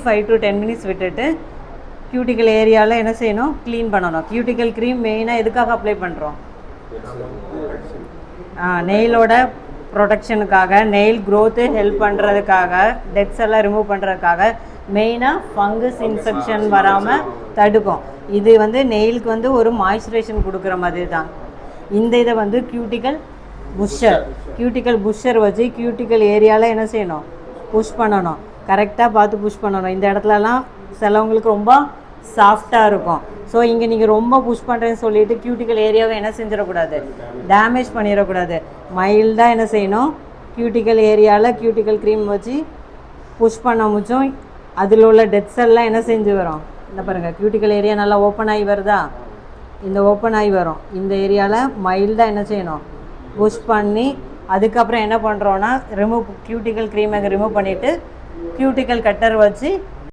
5 to 10 minutes விட்டுட்டு cuticle ஏரியாவில் என்ன செய்யணும், க்ளீன் பண்ணணும். கியூட்டிக்கல் க்ரீம் மெயினாக எதுக்காக அப்ளை பண்ணுறோம்? நெயிலோட ப்ரொடெக்ஷனுக்காக, நெயில் க்ரோத்து ஹெல்ப் பண்ணுறதுக்காக, டெட்ஸ் எல்லாம் ரிமூவ் பண்ணுறதுக்காக, மெயினாக ஃபங்கஸ் இன்ஃபெக்ஷன் வராமல் தடுக்கும். இது வந்து நெயிலுக்கு வந்து ஒரு மாய்ஸ்சரைசேஷன் கொடுக்குற மாதிரி தான். இந்த இதை வந்து கியூட்டிக்கல் புஷ்ஷர் வச்சு கியூட்டிக்கல் ஏரியாவில் என்ன செய்யணும், புஷ் பண்ணணும். கரெக்டாக பார்த்து புஷ் பண்ணணும். இந்த இடத்துலலாம் சிலவங்களுக்கு ரொம்ப சாஃப்டாக இருக்கும். ஸோ இங்கே நீங்கள் ரொம்ப புஷ் பண்ணுறேன்னு சொல்லிவிட்டு கியூட்டிக்கல் ஏரியாவை என்ன செஞ்சிடக்கூடாது, டேமேஜ் பண்ணிடக்கூடாது. மைல்டாக என்ன செய்யணும், கியூட்டிக்கல் ஏரியாவில் கியூட்டிக்கல் க்ரீம் வச்சு புஷ் பண்ண முடிச்சும் அதில் உள்ள டெட் செல்லாம் என்ன செஞ்சு வரும். இந்த பாருங்கள், கியூட்டிக்கல் ஏரியா நல்லா ஓப்பன் ஆகி வருதா, இந்த ஓப்பன் ஆகி வரும். இந்த ஏரியாவில் மைல்டாக என்ன செய்யணும், புஷ் பண்ணி அதுக்கப்புறம் என்ன பண்ணுறோன்னா கியூட்டிக்கல் க்ரீமை ரிமூவ் பண்ணிவிட்டு கியூட்டிக்கல் கட்டர் வச்சு